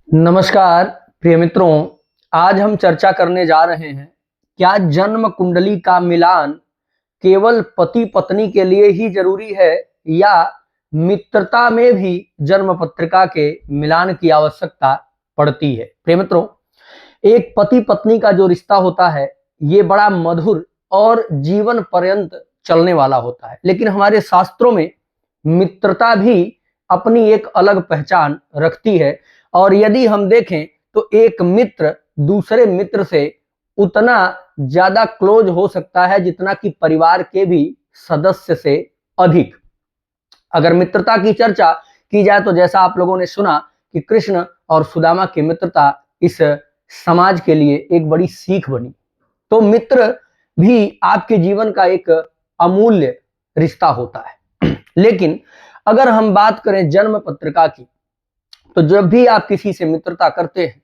नमस्कार प्रिय मित्रों, आज हम चर्चा करने जा रहे हैं क्या जन्म कुंडली का मिलान केवल पति पत्नी के लिए ही जरूरी है या मित्रता में भी जन्म पत्रिका के मिलान की आवश्यकता पड़ती है। प्रिय मित्रों, एक पति पत्नी का जो रिश्ता होता है ये बड़ा मधुर और जीवन पर्यंत चलने वाला होता है, लेकिन हमारे शास्त्रों में मित्रता भी अपनी एक अलग पहचान रखती है। और यदि हम देखें तो एक मित्र दूसरे मित्र से उतना ज्यादा क्लोज हो सकता है जितना कि परिवार के भी सदस्य से अधिक। अगर मित्रता की चर्चा की जाए तो जैसा आप लोगों ने सुना कि कृष्ण और सुदामा की मित्रता इस समाज के लिए एक बड़ी सीख बनी। तो मित्र भी आपके जीवन का एक अमूल्य रिश्ता होता है। लेकिन अगर हम बात करें जन्म पत्रिका की, तो जब भी आप किसी से मित्रता करते हैं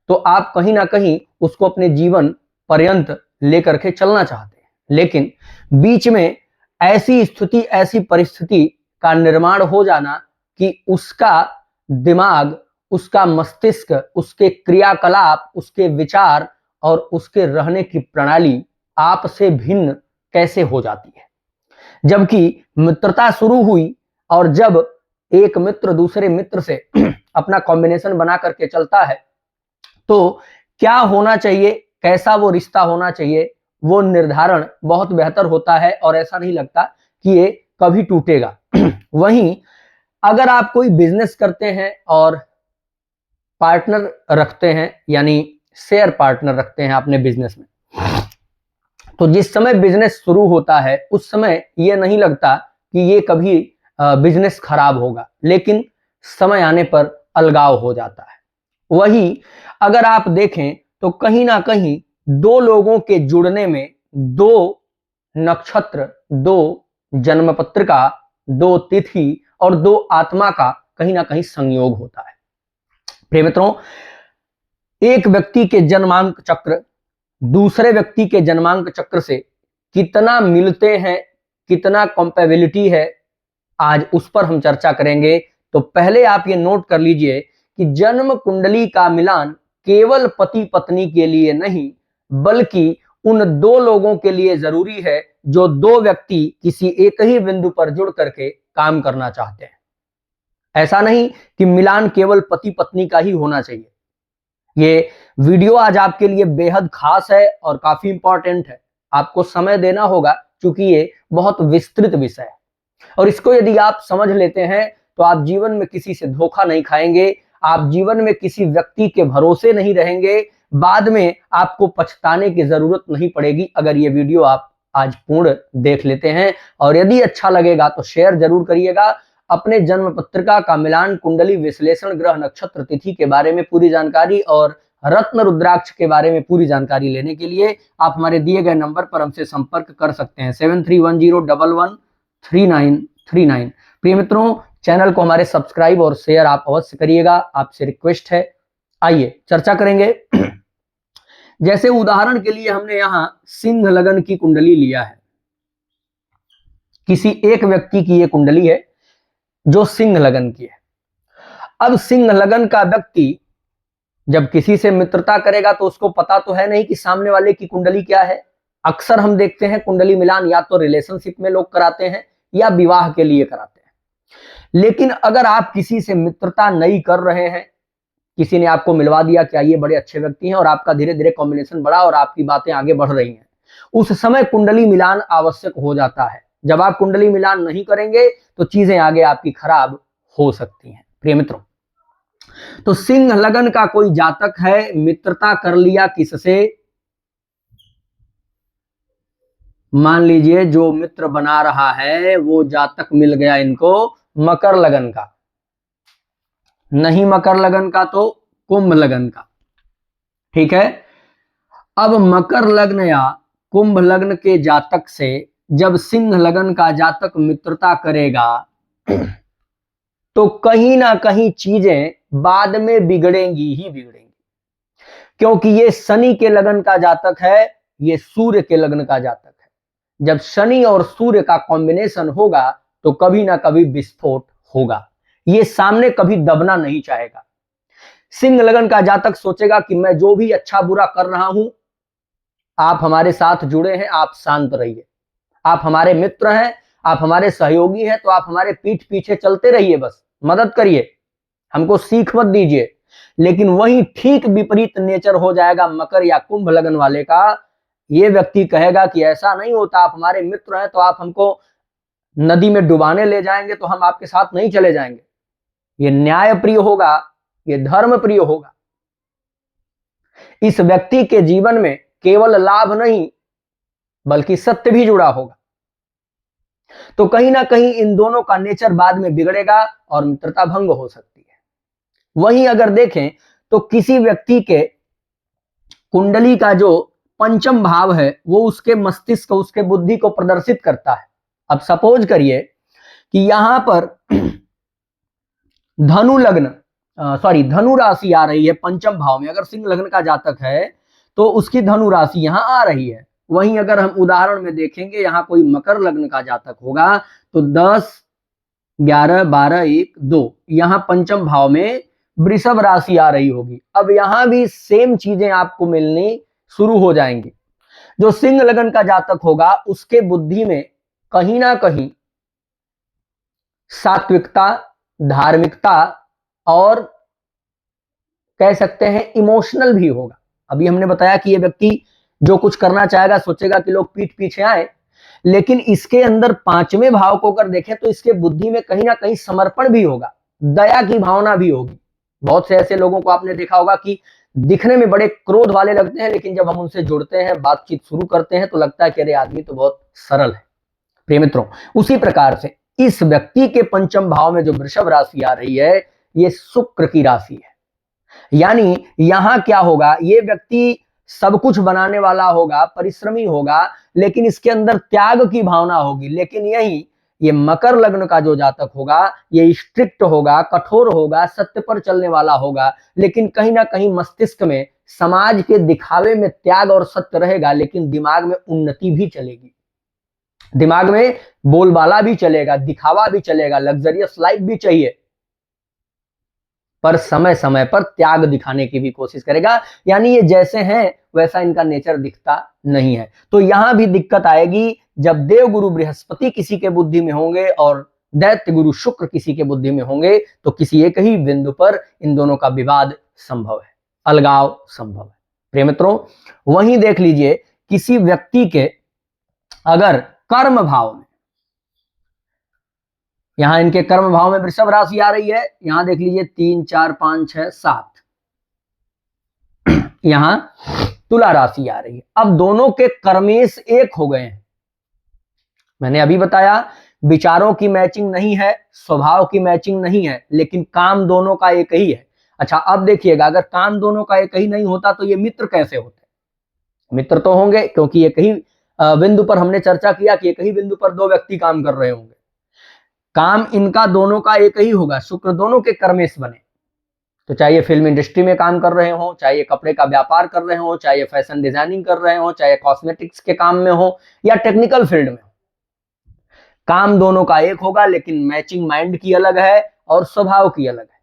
तो आप कहीं ना कहीं उसको अपने जीवन पर्यंत लेकर के चलना चाहते हैं, लेकिन बीच में ऐसी स्थिति ऐसी परिस्थिति का निर्माण हो जाना कि उसका दिमाग, उसका मस्तिष्क, उसके क्रियाकलाप, उसके विचार और उसके रहने की प्रणाली आपसे भिन्न कैसे हो जाती है। जबकि मित्रता शुरू हुई और जब एक मित्र दूसरे मित्र से अपना कॉम्बिनेशन बना करके चलता है तो क्या होना चाहिए, कैसा वो रिश्ता होना चाहिए, वो निर्धारण बहुत बेहतर होता है और ऐसा नहीं लगता कि ये कभी टूटेगा। वहीं अगर आप कोई बिजनेस करते हैं और पार्टनर रखते हैं, यानी शेयर पार्टनर रखते हैं अपने बिजनेस में, तो जिस समय बिजनेस शुरू होता है उस समय ये नहीं लगता कि ये कभी बिजनेस खराब होगा, लेकिन समय आने पर अलगाव हो जाता है। वही अगर आप देखें तो कहीं ना कहीं दो लोगों के जुड़ने में दो नक्षत्र, दो जन्म पत्रिका, दो तिथि और दो आत्मा का कहीं ना कहीं संयोग होता है। प्रिय मित्रों, एक व्यक्ति के जन्मांक चक्र दूसरे व्यक्ति के जन्मांक चक्र से कितना मिलते हैं, कितना कंपेबिलिटी है, आज उस पर हम चर्चा करेंगे। तो पहले आप ये नोट कर लीजिए कि जन्म कुंडली का मिलान केवल पति पत्नी के लिए नहीं बल्कि उन दो लोगों के लिए जरूरी है जो दो व्यक्ति किसी एक ही बिंदु पर जुड़ करके काम करना चाहते हैं। ऐसा नहीं कि मिलान केवल पति पत्नी का ही होना चाहिए। ये वीडियो आज आपके लिए बेहद खास है और काफी इंपॉर्टेंट है। आपको समय देना होगा क्योंकि ये बहुत विस्तृत विषय है और इसको यदि आप समझ लेते हैं तो आप जीवन में किसी से धोखा नहीं खाएंगे, आप जीवन में किसी व्यक्ति के भरोसे नहीं रहेंगे, बाद में आपको पछताने की जरूरत नहीं पड़ेगी अगर ये वीडियो आप आज पूर्ण देख लेते हैं। और यदि अच्छा लगेगा तो शेयर जरूर करिएगा। अपने जन्म पत्रिका का मिलान, कुंडली विश्लेषण, ग्रह नक्षत्र तिथि के बारे में पूरी जानकारी और रत्न रुद्राक्ष के बारे में पूरी जानकारी लेने के लिए आप हमारे दिए गए नंबर पर हमसे संपर्क कर सकते हैं 7310113939। प्रिय मित्रों, चैनल को हमारे सब्सक्राइब और शेयर आप अवश्य करिएगा, आपसे रिक्वेस्ट है। आइए चर्चा करेंगे। जैसे उदाहरण के लिए हमने यहाँ सिंह लगन की कुंडली लिया है, किसी एक व्यक्ति की ये कुंडली है जो सिंह लगन की है। अब सिंह लगन का व्यक्ति जब किसी से मित्रता करेगा तो उसको पता तो है नहीं कि सामने वाले की कुंडली क्या है। अक्सर हम देखते हैं कुंडली मिलान या तो रिलेशनशिप में लोग कराते हैं या विवाह के लिए कराते हैं। लेकिन अगर आप किसी से मित्रता नहीं कर रहे हैं, किसी ने आपको मिलवा दिया क्या ये बड़े अच्छे व्यक्ति हैं और आपका धीरे धीरे कॉम्बिनेशन बढ़ा और आपकी बातें आगे बढ़ रही हैं, उस समय कुंडली मिलान आवश्यक हो जाता है। जब आप कुंडली मिलान नहीं करेंगे तो चीजें आगे आपकी खराब हो सकती हैं। प्रिय मित्रों, तो सिंह लगन का कोई जातक है, मित्रता कर लिया किससे, मान लीजिए जो मित्र बना रहा है वो जातक मिल गया इनको मकर लगन का, नहीं मकर लगन का तो कुंभ लगन का। ठीक है, अब मकर लग्न या कुंभ लग्न के जातक से जब सिंह लगन का जातक मित्रता करेगा तो कहीं ना कहीं चीजें बाद में बिगड़ेंगी ही बिगड़ेंगी, क्योंकि ये शनि के लगन का जातक है, ये सूर्य के लगन का जातक है। जब शनि और सूर्य का कॉम्बिनेशन होगा तो कभी ना कभी विस्फोट होगा, ये सामने कभी दबना नहीं चाहेगा। सिंह लगन का जातक सोचेगा कि मैं जो भी अच्छा बुरा कर रहा हूं, आप हमारे साथ जुड़े हैं, आप शांत रहिए, आप हमारे मित्र हैं, आप हमारे सहयोगी हैं, तो आप हमारे पीठ पीछे चलते रहिए, बस मदद करिए, हमको सीख मत दीजिए। लेकिन वही ठीक विपरीत नेचर हो जाएगा मकर या कुंभ लगन वाले का। ये व्यक्ति कहेगा कि ऐसा नहीं होता, आप हमारे मित्र हैं तो आप हमको नदी में डुबाने ले जाएंगे तो हम आपके साथ नहीं चले जाएंगे। ये न्याय प्रिय होगा, ये धर्म प्रिय होगा। इस व्यक्ति के जीवन में केवल लाभ नहीं बल्कि सत्य भी जुड़ा होगा। तो कहीं ना कहीं इन दोनों का नेचर बाद में बिगड़ेगा और मित्रता भंग हो सकती है। वहीं अगर देखें तो किसी व्यक्ति के कुंडली का जो पंचम भाव है वो उसके मस्तिष्क, उसके बुद्धि को प्रदर्शित करता है। अब सपोज करिए कि यहां पर धनु लग्न धनु राशि आ रही है पंचम भाव में। अगर सिंह लग्न का जातक है तो उसकी धनु राशि यहां आ रही है। वहीं अगर हम उदाहरण में देखेंगे, यहां कोई मकर लग्न का जातक होगा तो 10, 11, 12, 1, 2 यहां पंचम भाव में वृषभ राशि आ रही होगी। अब यहां भी सेम चीजें आपको मिलनी शुरू हो जाएंगी। जो सिंह लगन का जातक होगा उसके बुद्धि में कहीं ना कहीं सात्विकता, धार्मिकता और कह सकते हैं इमोशनल भी होगा। अभी हमने बताया कि यह व्यक्ति जो कुछ करना चाहेगा सोचेगा कि लोग पीठ पीछे आए, लेकिन इसके अंदर पांचवें भाव को अगर देखें तो इसके बुद्धि में कहीं ना कहीं समर्पण भी होगा, दया की भावना भी होगी। बहुत से ऐसे लोगों को आपने देखा होगा कि दिखने में बड़े क्रोध वाले लगते हैं, लेकिन जब हम उनसे जुड़ते हैं, बातचीत शुरू करते हैं तो लगता है कि अरे आदमी तो बहुत सरल है। प्रिय मित्रों, उसी प्रकार से इस व्यक्ति के पंचम भाव में जो वृषभ राशि आ रही है ये शुक्र की राशि है। यानी यहां क्या होगा, ये व्यक्ति सब कुछ बनाने वाला होगा, परिश्रमी होगा, लेकिन इसके अंदर त्याग की भावना होगी। लेकिन यही ये मकर लग्न का जो जातक होगा ये स्ट्रिक्ट होगा, कठोर होगा, सत्य पर चलने वाला होगा, लेकिन कहीं ना कहीं मस्तिष्क में समाज के दिखावे में त्याग और सत्य रहेगा, लेकिन दिमाग में उन्नति भी चलेगी, दिमाग में बोलबाला भी चलेगा, दिखावा भी चलेगा, लग्जरियस लाइफ भी चाहिए, पर समय समय पर त्याग दिखाने की भी कोशिश करेगा। यानी ये जैसे हैं वैसा इनका नेचर दिखता नहीं है। तो यहां भी दिक्कत आएगी जब देव गुरु बृहस्पति किसी के बुद्धि में होंगे और दैत्य गुरु शुक्र किसी के बुद्धि में होंगे, तो किसी एक ही बिंदु पर इन दोनों का विवाद संभव है, अलगाव संभव है। प्रिय मित्रों, वहीं देख लीजिए किसी व्यक्ति के अगर कर्म भाव में, यहां इनके कर्म भाव में वृषभ राशि आ रही है, यहां देख लीजिए 3, 4, 5, 6, 7, यहां तुला राशि आ रही है। अब दोनों के कर्मेश एक हो गए हैं। मैंने अभी बताया विचारों की मैचिंग नहीं है, स्वभाव की मैचिंग नहीं है, लेकिन काम दोनों का एक ही है। अच्छा, अब देखिएगा अगर काम दोनों का एक ही नहीं होता तो ये मित्र कैसे होते? मित्र तो होंगे क्योंकि एक ही बिंदु पर हमने चर्चा किया कि एक ही बिंदु पर दो व्यक्ति काम कर रहे होंगे। काम इनका दोनों का एक ही होगा, शुक्र दोनों के कर्मेश बने। तो चाहे ये फिल्म इंडस्ट्री में काम कर रहे हो, चाहे ये कपड़े का व्यापार कर रहे हो, चाहे ये फैशन डिजाइनिंग कर रहे हो, चाहे कॉस्मेटिक्स के काम में हो या टेक्निकल फील्ड में हो, काम दोनों का एक होगा, लेकिन मैचिंग माइंड की अलग है और स्वभाव की अलग है।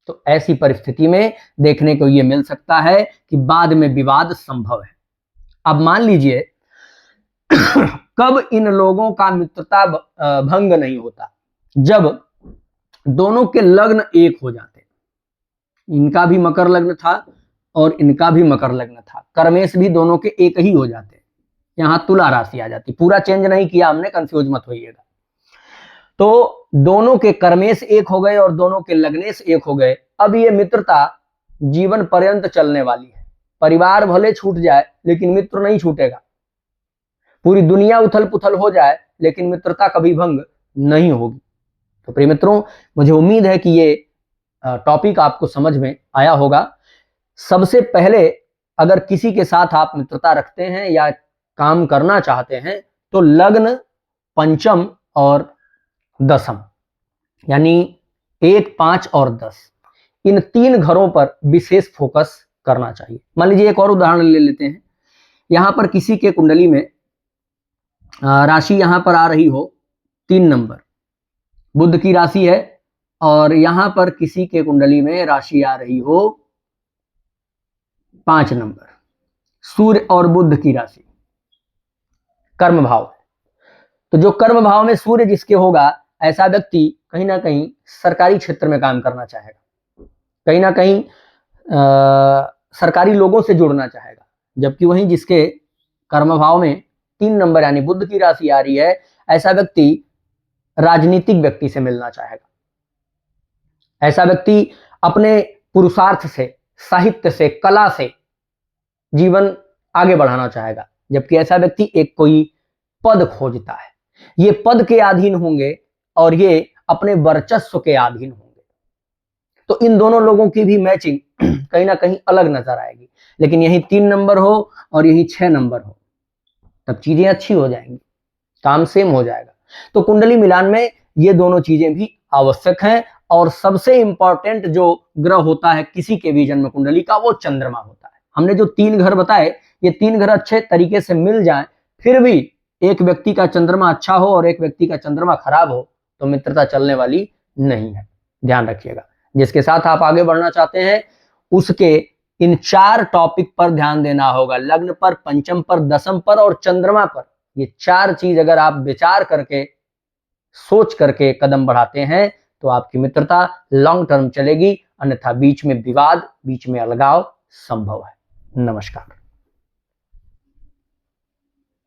तो ऐसी परिस्थिति में देखने को ये मिल सकता है कि बाद में विवाद संभव है। अब मान लीजिए कब इन लोगों का मित्रता भंग नहीं होता? जब दोनों के लग्न एक हो जाते। इनका भी मकर लग्न था और इनका भी मकर लग्न था, कर्मेश भी दोनों के एक ही हो जाते, यहां तुला राशि आ जाती। पूरा चेंज नहीं किया हमने, कंफ्यूज मत होइएगा। तो दोनों के कर्मेश एक हो गए और दोनों के लग्नेश एक हो गए। अब ये मित्रता जीवन पर्यंत चलने वाली है। परिवार भले छूट जाए लेकिन मित्र नहीं छूटेगा, पूरी दुनिया उथल पुथल हो जाए लेकिन मित्रता कभी भंग नहीं होगी। तो प्रिय मित्रों, मुझे उम्मीद है कि ये टॉपिक आपको समझ में आया होगा। सबसे पहले अगर किसी के साथ आप मित्रता रखते हैं या काम करना चाहते हैं तो लग्न, पंचम और दशम यानी 1, 5 और 10 इन 3 घरों पर विशेष फोकस करना चाहिए। मान लीजिए एक और उदाहरण ले लेते हैं। यहां पर किसी के कुंडली में राशि यहां पर आ रही हो 3 नंबर, बुध की राशि है और यहां पर किसी के कुंडली में राशि आ रही हो 5 नंबर, सूर्य और बुध की राशि कर्म भाव है, तो जो कर्म भाव में सूर्य जिसके होगा, ऐसा व्यक्ति कहीं ना कहीं सरकारी क्षेत्र में काम करना चाहेगा, कहीं ना कहीं सरकारी लोगों से जुड़ना चाहेगा। जबकि वहीं जिसके कर्म भाव में 3 नंबर यानी बुध की राशि आ रही है, ऐसा व्यक्ति राजनीतिक व्यक्ति से मिलना चाहेगा, ऐसा व्यक्ति अपने पुरुषार्थ से, साहित्य से, कला से जीवन आगे बढ़ाना चाहेगा। जबकि ऐसा व्यक्ति एक कोई पद खोजता है, ये पद के अधीन होंगे और ये अपने वर्चस्व के अधीन होंगे। तो इन दोनों लोगों की भी मैचिंग कहीं ना कहीं अलग नजर आएगी। लेकिन यही 3 नंबर हो और यही 6 नंबर हो, तब चीजें अच्छी हो जाएंगी, काम सेम हो जाएगा। तो कुंडली मिलान में ये दोनों चीजें भी आवश्यक हैं। और सबसे इंपॉर्टेंट जो ग्रह होता है किसी के भी जन्म कुंडली का, वो चंद्रमा होता है। हमने जो 3 घर बताए, ये 3 घर अच्छे तरीके से मिल जाएं, फिर भी एक व्यक्ति का चंद्रमा अच्छा हो और एक व्यक्ति का चंद्रमा खराब हो तो मित्रता चलने वाली नहीं है, ध्यान रखिएगा। जिसके साथ आप आगे बढ़ना चाहते हैं उसके इन 4 टॉपिक पर ध्यान देना होगा, लग्न पर, पंचम पर, दशम पर और चंद्रमा पर। ये 4 चीज अगर आप विचार करके, सोच करके कदम बढ़ाते हैं तो आपकी मित्रता लॉन्ग टर्म चलेगी, अन्यथा बीच में विवाद, बीच में अलगाव संभव है। नमस्कार।